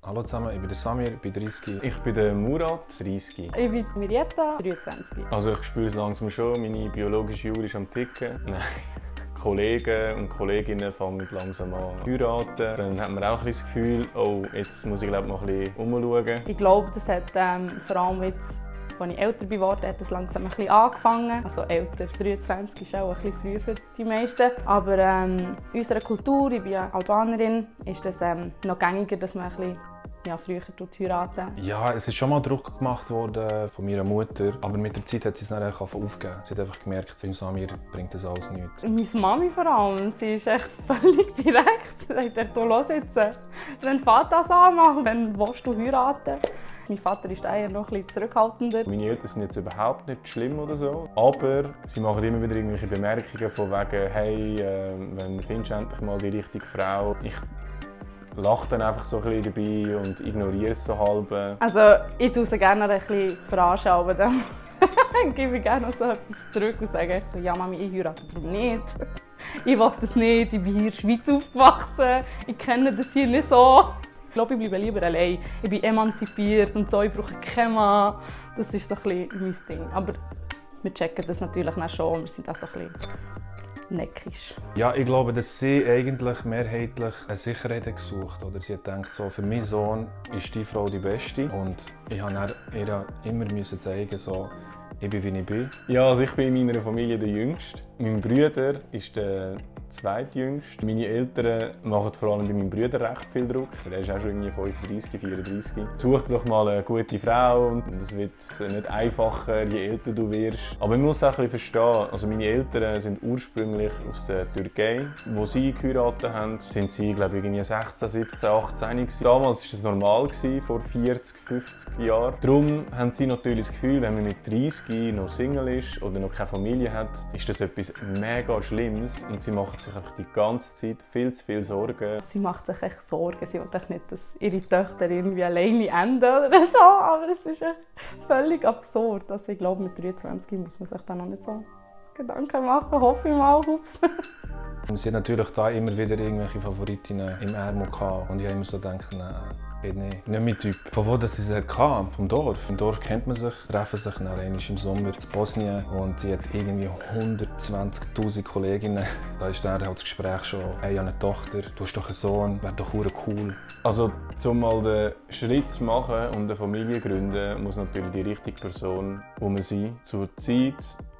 Hallo zusammen, ich bin der Samir, bin 30. Ich bin der Murat, 30. Ich bin Mirjeta, 23. Also ich spüre es langsam schon, meine biologische Uhr ist am Ticken. Nein. Kollegen und Kolleginnen fangen langsam an zu heiraten. Dann hat man auch ein bisschen das Gefühl, oh, jetzt muss ich glaube mal ein bisschen umschauen. Ich glaube, das hat vor allem jetzt, als ich älter geworden bin, hat das langsam ein bisschen angefangen. Also älter, 23 ist auch ein bisschen früh für die meisten. Aber in unserer Kultur, ich bin Albanerin, ist das noch gängiger, dass man ein bisschen früher heiraten. Ja, es ist schon mal Druck gemacht worden von meiner Mutter, aber mit der Zeit hat sie es dann aufgegeben. Sie hat einfach gemerkt, beim Samir bringt das alles nichts. Meine Mami vor allem, sie ist echt völlig direkt. Sie sagt, du los jetzt, wenn Vater das anmacht, dann willst du heiraten. Mein Vater ist eher noch ein bisschen zurückhaltender. Meine Eltern sind jetzt überhaupt nicht schlimm oder so, aber sie machen immer wieder irgendwelche Bemerkungen von wegen, hey, wenn findest du endlich mal die richtige Frau? Ich lache dann einfach so ein bisschen dabei und ignoriere es so halb. Also ich tue sie gerne ein bisschen verarschen, aber dann gebe ich gerne so etwas zurück und sage so, ja Mami, ich heirate darum nicht. Ich will das nicht, ich bin hier in der Schweiz aufgewachsen, ich kenne das hier nicht so. Ich glaube, ich bleibe lieber allein. Ich bin emanzipiert und so, ich brauche keinen Mann. Das ist so ein bisschen mein Ding. Aber wir checken das natürlich auch schon und wir sind auch so ein bisschen neckisch. Ja, ich glaube, dass sie eigentlich mehrheitlich eine Sicherheit gesucht hat. Sie hat gedacht, so, für meinen Sohn ist die Frau die Beste. Und ich musste ihr immer zeigen, so, ich bin, wie ich bin. Ja, also ich bin in meiner Familie der Jüngste. Mein Bruder ist der zweitjüngste. Meine Eltern machen vor allem bei meinem Bruder recht viel Druck. Er ist auch schon irgendwie 35, 34. Such doch mal eine gute Frau. Und das wird nicht einfacher, je älter du wirst. Aber man muss auch ein bisschen verstehen, also meine Eltern sind ursprünglich aus der Türkei. Wo sie geheiratet haben, sind sie, glaube ich, irgendwie 16, 17, 18 gewesen. Damals war das normal, vor 40, 50 Jahren. Darum haben sie natürlich das Gefühl, wenn man mit 30 noch Single ist oder noch keine Familie hat, ist das etwas mega Schlimmes. Und sie macht sich einfach die ganze Zeit viel zu viel Sorgen. Sie macht sich echt Sorgen. Sie will echt nicht, dass ihre Töchter irgendwie alleine enden oder so. Aber es ist echt völlig absurd. Also ich glaube, mit 23 muss man sich da noch nicht so Gedanken machen. Hoffe ich mal. Ups. Sie hat natürlich da immer wieder irgendwelche Favoritinnen im Ärmel gehabt. Und ich habe immer so gedacht, nein, geht nicht. Nicht mein Typ. Von wo das sie kam? Vom Dorf. Im Dorf kennt man sich, treffen sich dann einmal im Sommer in Bosnien. Und sie hat irgendwie 120'000 Kolleginnen. Da ist dann halt das Gespräch schon, hey, ich habe eine Tochter, du hast doch einen Sohn, wäre doch cool. Also, um mal den Schritt zu machen und eine Familie zu gründen, muss natürlich die richtige Person sein. Zur Zeit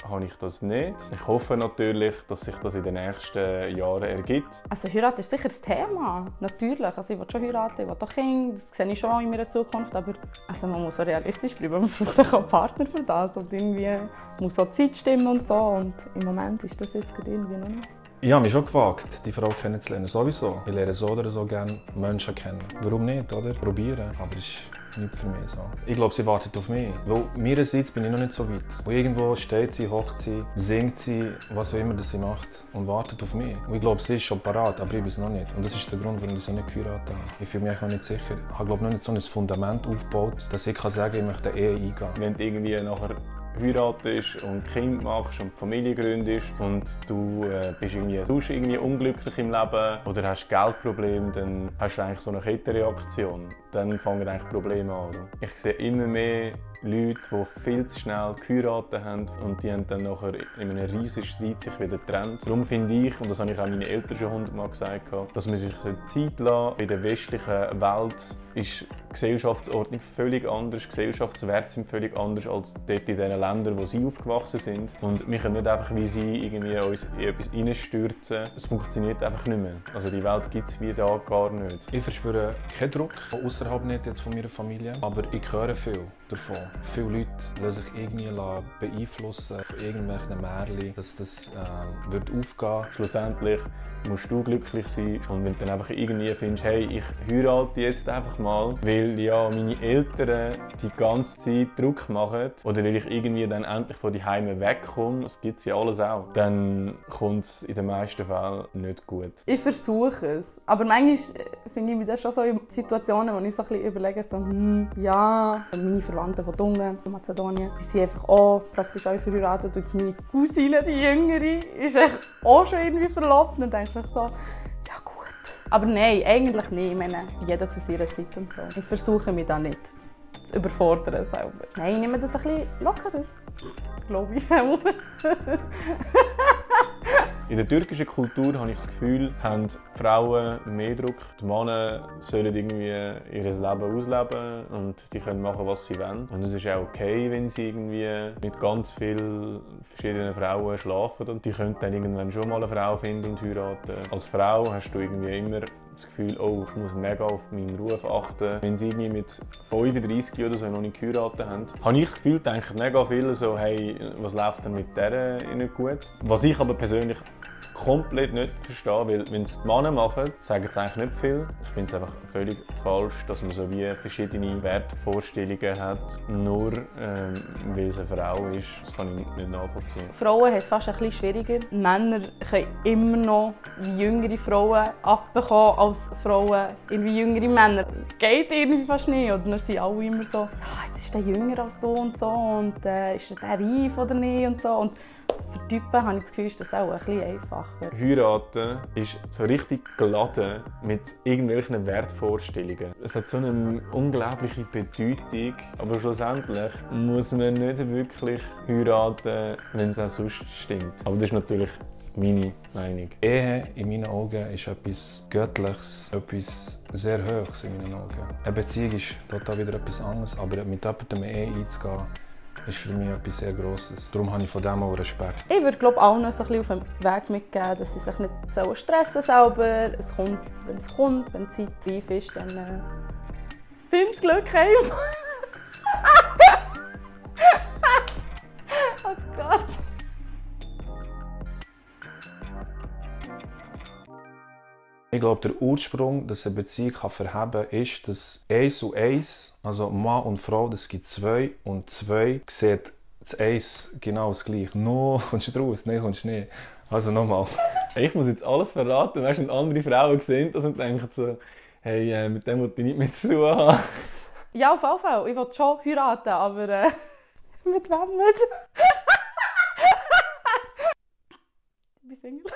habe ich das nicht. Ich hoffe natürlich, dass sich das in den nächsten Jahren ergibt. Also Heirat ist sicher das Thema, natürlich. Also ich will schon heiraten, ich will auch Kinder, das sehe ich schon in meiner Zukunft. Aber also man muss auch realistisch bleiben, man braucht auch einen Partner für das. Und irgendwie muss auch die Zeit stimmen und so. Und im Moment ist das jetzt irgendwie noch nicht. Ich habe mich schon gewagt, die Frau kennenzulernen, sowieso. Ich lerne so oder so gerne Menschen kennen. Warum nicht, oder? Probieren. Aber es ist nicht für mich so. Ich glaube, sie wartet auf mich. Weil meinerseits bin ich noch nicht so weit. Wo irgendwo steht sie, hockt sie, singt sie, was auch immer das sie macht und wartet auf mich. Und ich glaube, sie ist schon parat, aber ich bin es noch nicht. Und das ist der Grund, warum ich so nicht geheiratet habe. Ich fühle mich noch nicht sicher. Ich habe, glaube ich, noch nicht so ein Fundament aufgebaut, dass ich sagen kann, ich möchte eine Ehe eingehen. Wenn du irgendwie nachher heiratest und Kind machst und Familie gründest und du bist irgendwie unglücklich im Leben oder hast Geldprobleme, dann hast du eigentlich so eine Kettenreaktion. Dann fangen eigentlich Probleme an. Ich sehe immer mehr Leute, die viel zu schnell geheiratet haben und die haben dann nachher in einem riesigen Streit sich wieder getrennt. Darum finde ich, und das habe ich auch meinen Eltern schon 100-mal gesagt, dass man sich Zeit lassen sollte. In der westlichen Welt ist die Gesellschaftsordnung völlig anders, die Gesellschaftswerte sind völlig anders als dort in den Ländern, wo sie aufgewachsen sind. Und wir können nicht einfach wie sie irgendwie uns in etwas reinstürzen. Es funktioniert einfach nicht mehr. Also die Welt gibt es wie da gar nicht. Ich verspüre keinen Druck, außerhalb nicht jetzt von meiner Familie, aber ich höre viel davon. Viele Leute lassen sich irgendwie beeinflussen von irgendwelchen Märchen, dass das wird aufgehen. Schlussendlich musst du glücklich sein und wenn du dann einfach irgendwie findest, hey, ich heirate jetzt einfach mal, weil ja meine Eltern die ganze Zeit Druck machen oder weil ich irgendwie dann endlich von die Heime wegkomme, das gibt es ja alles auch, dann kommt es in den meisten Fällen nicht gut. Ich versuche es, aber manchmal finde ich mich das schon so in Situationen, wo ich so ein bisschen überlege, so, ja, meine Verwandten von Dungen, von Mazedonien, die sind einfach auch praktisch auch verheiratet und meine Cousine, die Jüngere, ist echt auch schon irgendwie verlobt und dann denke ich so, ja gut, Aber nein, eigentlich nicht. Ich meine, jeder zu seiner Zeit und so. Ich versuche mich da nicht zu überfordern selber. Nein, ich nehme das ein bisschen lockerer. Glaube ich auch. In der türkischen Kultur habe ich das Gefühl, haben die Frauen mehr Druck. Die Männer sollen irgendwie ihr Leben ausleben und die können machen, was sie wollen. Und es ist auch okay, wenn sie irgendwie mit ganz vielen verschiedenen Frauen schlafen. Und die können dann irgendwann schon mal eine Frau finden und heiraten. Als Frau hast du irgendwie immer das Gefühl, oh, ich muss mega auf meinen Ruf achten. Wenn sie irgendwie mit 35 oder so noch nicht geheiratet haben, habe ich das Gefühl, denken mega viele so, hey, was läuft denn mit der nicht gut? Was ich aber persönlich komplett nicht verstehe, weil wenn es die Männer machen, sagen sie eigentlich nicht viel. Ich finde es einfach völlig falsch, dass man so wie verschiedene Wertvorstellungen hat, nur weil es eine Frau ist. Das kann ich nicht nachvollziehen. Frauen haben es fast ein bisschen schwieriger. Männer können immer noch wie jüngere Frauen abbekommen als Frauen wie jüngere Männer. Es geht irgendwie fast nicht. Oder wir sind alle immer so, ja, jetzt ist der jünger als du und so und ist der reif oder nicht und so. Und für Typen habe ich das Gefühl, ist das auch ein bisschen einfacher. Heiraten ist so richtig geladen mit irgendwelchen Wertvorstellungen. Es hat so eine unglaubliche Bedeutung, aber schlussendlich muss man nicht wirklich heiraten, wenn es auch sonst stimmt. Aber das ist natürlich meine Meinung. Ehe in meinen Augen ist etwas Göttliches, etwas sehr Hohes in meinen Augen. Eine Beziehung ist total wieder etwas anderes, aber mit jemandem eine Ehe einzugehen, ist für mich etwas sehr Grosses. Darum habe ich von dem auch Respekt. Ich würde glaube allen so ein bisschen auf den Weg mitgeben, dass sie sich nicht so stressen selber. Es kommt, wenn es kommt, wenn die Zeit reif ist, dann find's Glück heim. Oh Gott. Ich glaube, der Ursprung, dass eine Beziehung verheben kann, ist, dass 1 und 1, also Mann und Frau, das gibt 2 und 2 sieht das 1 genau das gleiche. No, kommst du raus? Nein, kommst du nicht. Also nochmal. Ich muss jetzt alles verraten, weißt, und andere Frauen sehen das und denken so, hey, mit dem will ich nicht mehr zu tun haben. Ja, auf jeden Fall. Ich will schon heiraten, aber mit wem nicht? Ich bin Single.